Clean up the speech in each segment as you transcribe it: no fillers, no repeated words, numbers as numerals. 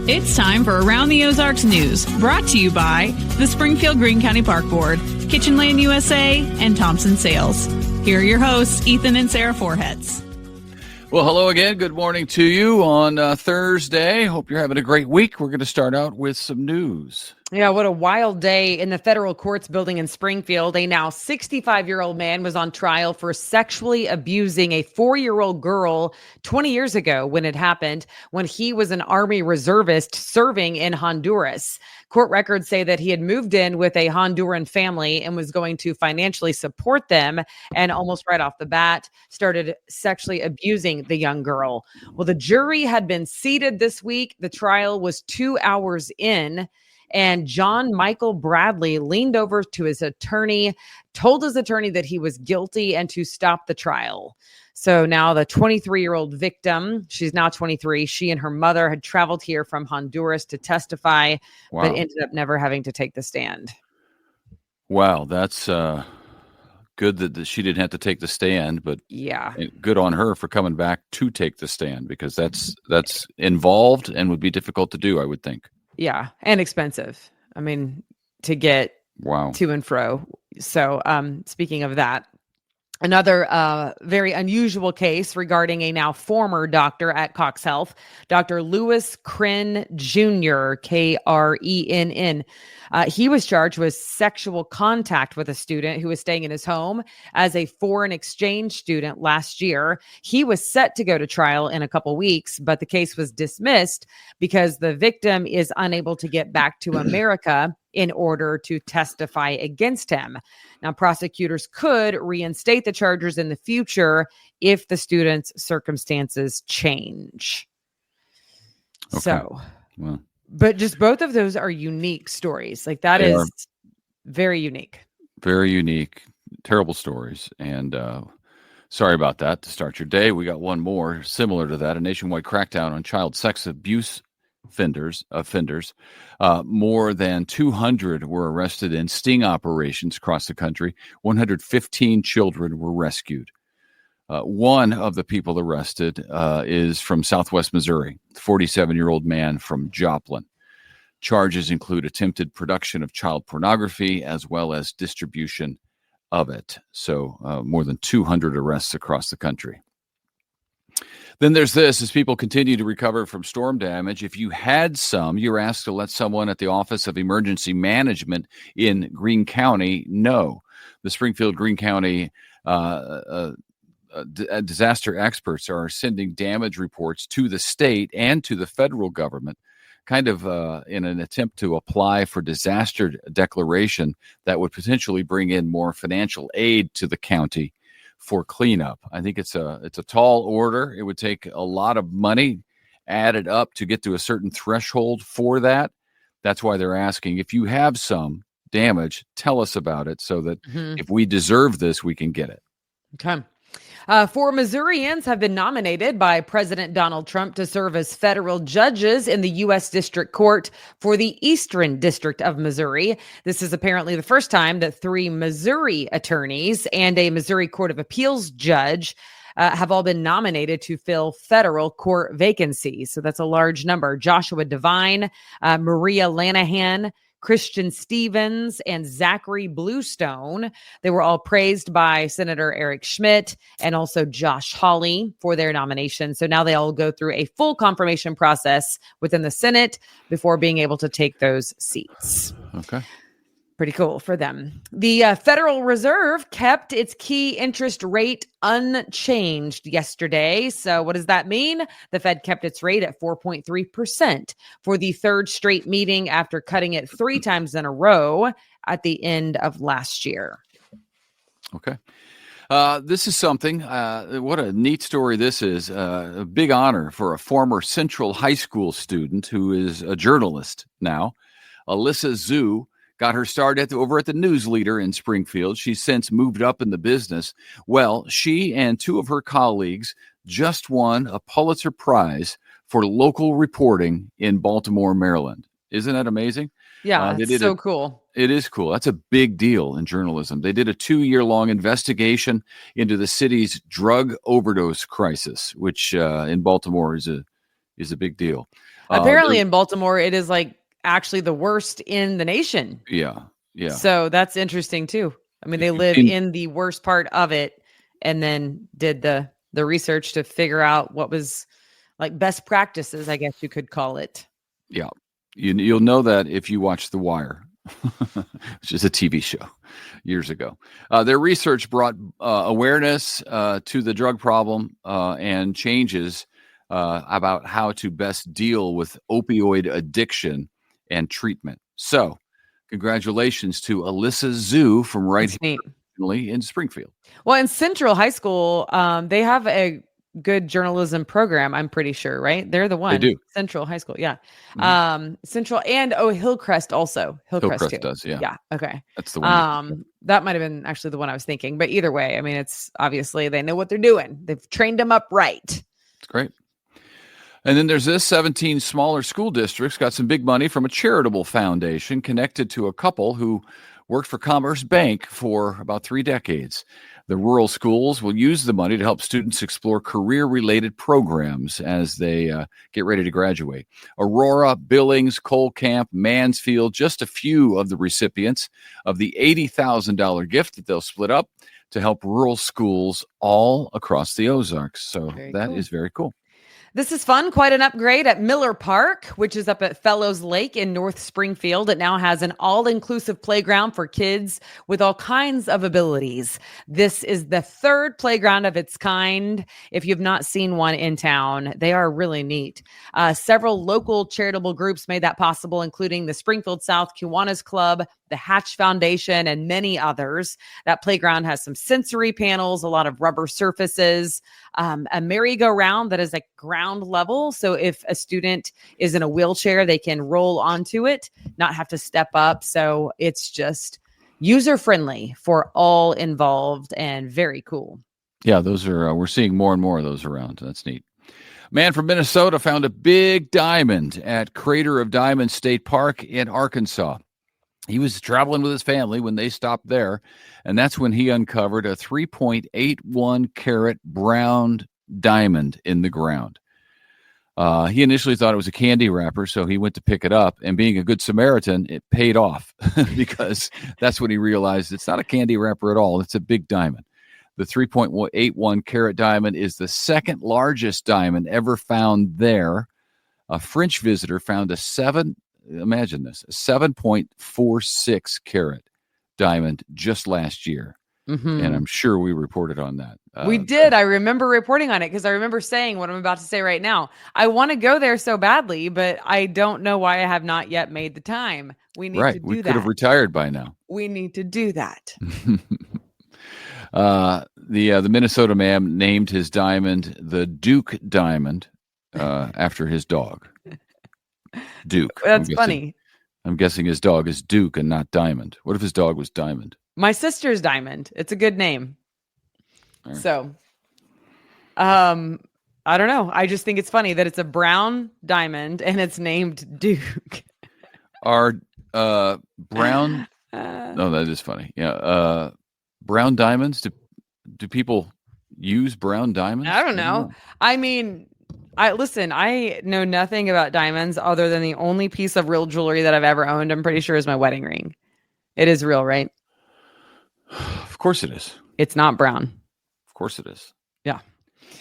It's time for Around the Ozarks News, brought to you by the Springfield Greene County Park Board, Kitchen Land USA, and Thompson Sales. Here are your hosts, Ethan and Sarah Forhetz. Well, hello again. Good morning to you on Thursday. Hope you're having a great week. We're going to start out with some news. Yeah, what a wild day in the federal courts building in Springfield. A now 65-year-old man was on trial for sexually abusing a 4-year-old girl 20 years ago when it happened, when he was an Army reservist serving in Honduras. Court records say that he had moved in with a Honduran family and was going to financially support them, and almost right off the bat started sexually abusing the young girl. Well, the jury had been seated this week. The trial was 2 hours in. And John Michael Bradley leaned over to his attorney, told his attorney that he was guilty and to stop the trial. So now the 23-year-old victim, she's now 23, she and her mother had traveled here from Honduras to testify, but ended up never having to take the stand. Wow, that's good that she didn't have to take the stand, but yeah, good on her for coming back to take the stand, because that's involved and would be difficult to do, I would think. Yeah, and expensive. I mean, to get to and fro. So speaking of that, another very unusual case regarding a now former doctor at Cox Health, Dr. Louis Krenn Jr., Krenn. He was charged with sexual contact with a student who was staying in his home as a foreign exchange student last year. He was set to go to trial in a couple weeks, but the case was dismissed because the victim is unable to get back to America in order to testify against him. Now, prosecutors could reinstate the charges in the future if the student's circumstances change. Okay. So, well. But just both of those are unique stories. Like that is very unique. Very unique. Terrible stories. And sorry about that to start your day. We got one more similar to that, a nationwide crackdown on child sex abuse offenders. More than 200 were arrested in sting operations across the country. 115 children were rescued. One of the people arrested is from Southwest Missouri, 47-year-old man from Joplin. Charges include attempted production of child pornography as well as distribution of it. So more than 200 arrests across the country. Then there's this: as people continue to recover from storm damage, if you had some, you're asked to let someone at the Office of Emergency Management in Greene County know. The Springfield Greene County disaster experts are sending damage reports to the state and to the federal government, kind of in an attempt to apply for disaster declaration that would potentially bring in more financial aid to the county for cleanup. I think it's a tall order. It would take a lot of money added up to get to a certain threshold for that. That's why they're asking, if you have some damage, tell us about it so that if we deserve this, we can get it. Okay. 4 Missourians have been nominated by President Donald Trump to serve as federal judges in the U.S. District Court for the Eastern District of Missouri. This is apparently the first time that 3 Missouri attorneys and a Missouri Court of Appeals judge have all been nominated to fill federal court vacancies. So that's a large number. Joshua Devine, Maria Lanahan, Christian Stevens, and Zachary Bluestone. They were all praised by Senator Eric Schmidt and also Josh Hawley for their nomination. So now they all go through a full confirmation process within the Senate before being able to take those seats. Okay. Pretty cool for them. The Federal Reserve kept its key interest rate unchanged yesterday. So what does that mean? The Fed kept its rate at 4.3% for the third straight meeting after cutting it 3 times in a row at the end of last year. Okay. This is something, what a neat story this is. A big honor for a former Central High School student who is a journalist now. Alyssa Zhu got her start over at the News Leader in Springfield. She's since moved up in the business. Well, she and 2 of her colleagues just won a Pulitzer Prize for local reporting in Baltimore, Maryland. Isn't that amazing? Yeah, it's so cool. It is cool. That's a big deal in journalism. They did a 2-year-long investigation into the city's drug overdose crisis, which in Baltimore is a is a big deal. Apparently in Baltimore, it is like actually the worst in the nation. Yeah. So that's interesting too. I mean, they live in the worst part of it and then did the research to figure out what was like best practices, I guess you could call it. Yeah. You'll know that if you watch The Wire, which is a TV show years ago. Their research brought awareness to the drug problem and changes about how to best deal with opioid addiction and treatment. So congratulations to Alyssa Zhu from right here in Springfield. Well, in Central High School, they have a good journalism program, I'm pretty sure, right? They're the one. They do. Central High School, yeah. Mm-hmm. Central and Hillcrest also. Hillcrest too. Does, yeah. Yeah, okay. That's the one. That might have been actually the one I was thinking. But either way, I mean, it's obviously they know what they're doing. They've trained them up right. It's great. And then there's this 17 smaller school districts got some big money from a charitable foundation connected to a couple who worked for Commerce Bank for about 3 decades. The rural schools will use the money to help students explore career-related programs as they get ready to graduate. Aurora, Billings, Cole Camp, Mansfield, just a few of the recipients of the $80,000 gift that they'll split up to help rural schools all across the Ozarks. So that is very cool. This is fun. Quite an upgrade at Miller Park, which is up at Fellows Lake in North Springfield. It now has an all-inclusive playground for kids with all kinds of abilities. This is the 3rd playground of its kind. If you've not seen one in town, they are really neat. Several local charitable groups made that possible, including the Springfield South Kiwanis Club, the Hatch Foundation, and many others. That playground has some sensory panels, a lot of rubber surfaces, a merry-go-round that is like ground level. So if a student is in a wheelchair, they can roll onto it, not have to step up. So it's just user-friendly for all involved and very cool. Yeah, those are, we're seeing more and more of those around. That's neat. Man from Minnesota found a big diamond at Crater of Diamonds State Park in Arkansas. He was traveling with his family when they stopped there, and that's when he uncovered a 3.81 carat brown diamond in the ground. He initially thought it was a candy wrapper, so he went to pick it up, and being a good Samaritan, it paid off because that's when he realized it's not a candy wrapper at all. It's a big diamond. The 3.81 carat diamond is the 2nd largest diamond ever found there. A French visitor found a 7.46 carat diamond just last year. Mm-hmm. And I'm sure we reported on that. We did. I remember reporting on it because I remember saying what I'm about to say right now. I want to go there so badly, but I don't know why I have not yet made the time. We need to do that. We could have retired by now. We need to do that. The Minnesota man named his diamond the Duke Diamond after his dog. Duke. That's funny. I'm guessing his dog is Duke and not Diamond. What if his dog was Diamond? My sister's Diamond. It's a good name. Right. So, I don't know. I just think it's funny that it's a brown diamond and it's named Duke. Are brown? No, that is funny. Yeah. Brown diamonds. Do people use brown diamonds? I don't know. I mean, I know nothing about diamonds other than the only piece of real jewelry that I've ever owned, I'm pretty sure, is my wedding ring. It is real, right? Of course it is. It's not brown. Of course it is. Yeah.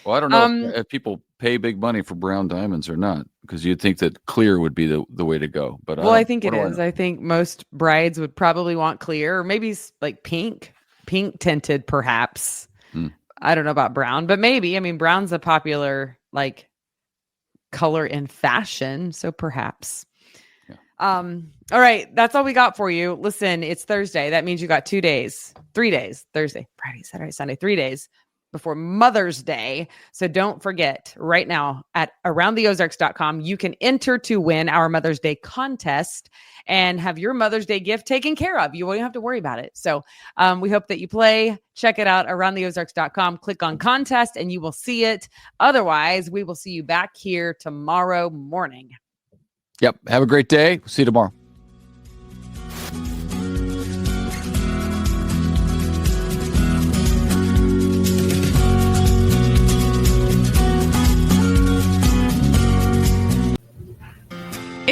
Well, I don't know if people pay big money for brown diamonds or not, because you'd think that clear would be the way to go. But I think it is. I think most brides would probably want clear, or maybe like pink tinted, perhaps. I don't know about brown, but maybe. I mean, brown's a popular like color in fashion, so perhaps. Yeah. All right, that's all we got for you. Listen, it's Thursday. That means you got 3 days, Thursday, Friday, Saturday, Sunday, 3 days before Mother's Day. So don't forget, right now at aroundtheozarks.com, you can enter to win our Mother's Day contest and have your Mother's Day gift taken care of. You won't have to worry about it. So we hope that you play. Check it out, aroundtheozarks.com. Click on contest and you will see it. Otherwise, we will see you back here tomorrow morning. Yep. Have a great day. See you tomorrow.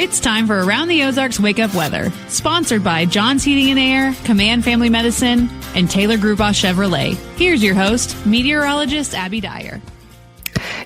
It's time for Around the Ozarks Wake Up Weather, sponsored by John's Heating and Air, Command Family Medicine, and Taylor Grubaugh Chevrolet. Here's your host, meteorologist Abby Dyer.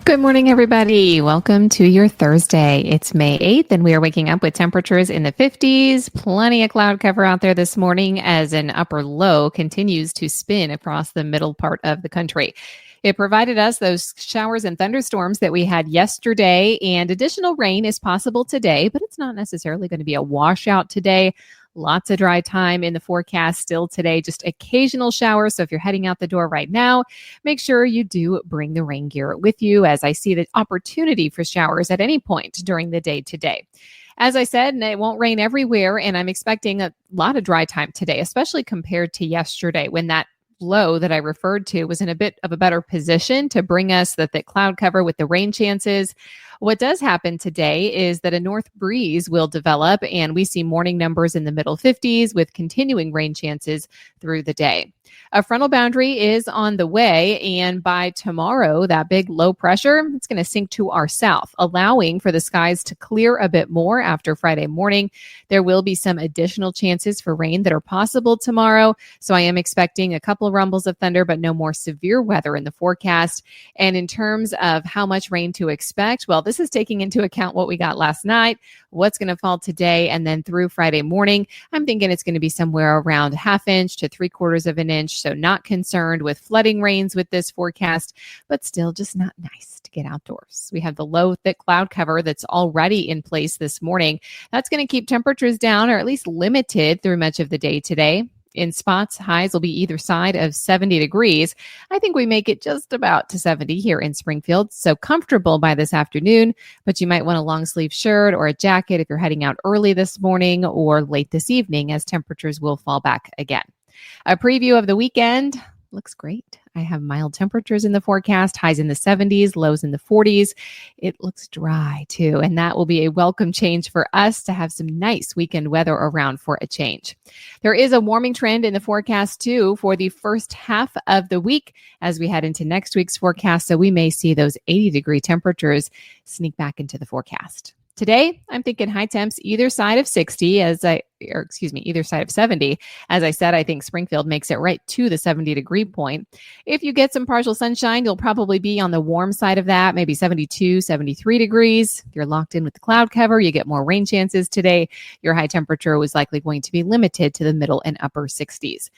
Good morning, everybody. Welcome to your Thursday. It's May 8th, and we are waking up with temperatures in the 50s. Plenty of cloud cover out there this morning as an upper low continues to spin across the middle part of the country. It provided us those showers and thunderstorms that we had yesterday, and additional rain is possible today, but it's not necessarily going to be a washout today. Lots of dry time in the forecast still today, just occasional showers. So if you're heading out the door right now, make sure you do bring the rain gear with you, as I see the opportunity for showers at any point during the day today. As I said, it won't rain everywhere, and I'm expecting a lot of dry time today, especially compared to yesterday when that low that I referred to was in a bit of a better position to bring us the thick cloud cover with the rain chances. What does happen today is that a north breeze will develop, and we see morning numbers in the middle 50s with continuing rain chances through the day. A frontal boundary is on the way, and by tomorrow, that big low pressure, it's going to sink to our south, allowing for the skies to clear a bit more after Friday morning. There will be some additional chances for rain that are possible tomorrow, so I am expecting a couple of rumbles of thunder, but no more severe weather in the forecast. And in terms of how much rain to expect, well, this is taking into account what we got last night, what's going to fall today, and then through Friday morning. I'm thinking it's going to be somewhere around 1/2 inch to 3/4 of an inch. So not concerned with flooding rains with this forecast, but still just not nice to get outdoors. We have the low, thick cloud cover that's already in place this morning. That's going to keep temperatures down, or at least limited through much of the day today. In spots, highs will be either side of 70 degrees. I think we make it just about to 70 here in Springfield, so comfortable by this afternoon, but you might want a long sleeve shirt or a jacket if you're heading out early this morning or late this evening, as temperatures will fall back again. A preview of the weekend looks great. I have mild temperatures in the forecast, highs in the 70s, lows in the 40s. It looks dry too, and that will be a welcome change for us to have some nice weekend weather around for a change. There is a warming trend in the forecast too for the first half of the week as we head into next week's forecast, so we may see those 80-degree temperatures sneak back into the forecast. Today, I'm thinking high temps either side of 70. As I said, I think Springfield makes it right to the 70-degree point. If you get some partial sunshine, you'll probably be on the warm side of that, maybe 72, 73 degrees. If you're locked in with the cloud cover, you get more rain chances today. Your high temperature was likely going to be limited to the middle and upper 60s.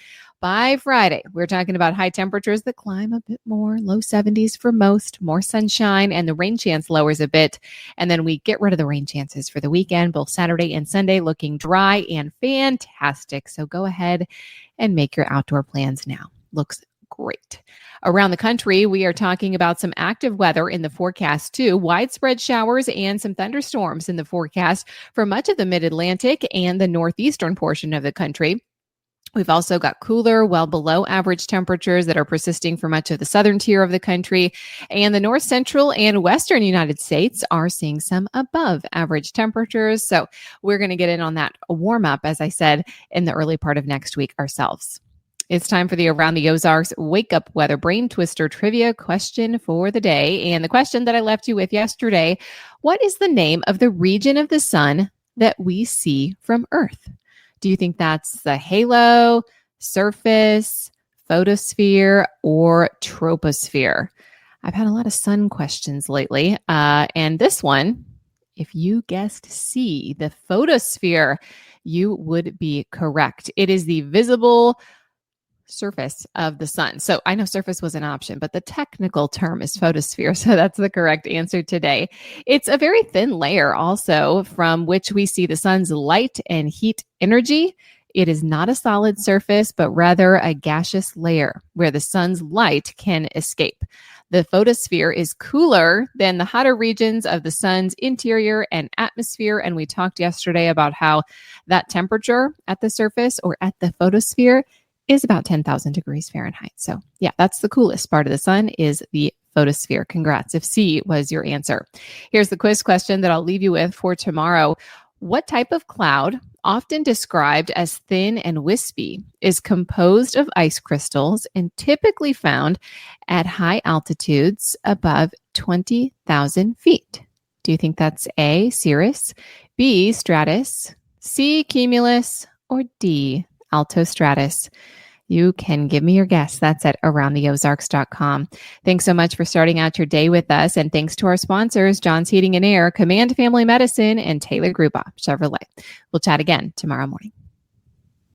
By Friday, we're talking about high temperatures that climb a bit more, low 70s for most, more sunshine, and the rain chance lowers a bit. And then we get rid of the rain chances for the weekend, both Saturday and Sunday, looking dry and fantastic. So go ahead and make your outdoor plans now. Looks great. Around the country, we are talking about some active weather in the forecast too. Widespread showers and some thunderstorms in the forecast for much of the mid-Atlantic and the northeastern portion of the country. We've also got cooler, well below average temperatures that are persisting for much of the southern tier of the country. And the north central and western United States are seeing some above average temperatures. So we're going to get in on that warm up, as I said, in the early part of next week ourselves. It's time for the Around the Ozarks Wake Up Weather Brain Twister Trivia question for the day. And the question that I left you with yesterday, what is the name of the region of the sun that we see from Earth? Do you think that's the halo, surface, photosphere, or troposphere? I've had a lot of sun questions lately. And this one, if you guessed C, the photosphere, you would be correct. It is the visible surface of the sun. So I know surface was an option, but the technical term is photosphere. So that's the correct answer today. It's a very thin layer also from which we see the sun's light and heat energy. It is not a solid surface, but rather a gaseous layer where the sun's light can escape. The photosphere is cooler than the hotter regions of the sun's interior and atmosphere. And we talked yesterday about how that temperature at the surface or at the photosphere is about 10,000 degrees Fahrenheit. So yeah, that's the coolest part of the sun is the photosphere. Congrats if C was your answer. Here's the quiz question that I'll leave you with for tomorrow. What type of cloud, often described as thin and wispy, is composed of ice crystals and typically found at high altitudes above 20,000 feet? Do you think that's A, cirrus, B, stratus, C, cumulus, or D, altostratus? You can give me your guess. That's at aroundtheozarks.com. Thanks so much for starting out your day with us. And thanks to our sponsors, John's Heating and Air, Command Family Medicine, and Taylor Gruba, Chevrolet. We'll chat again tomorrow morning.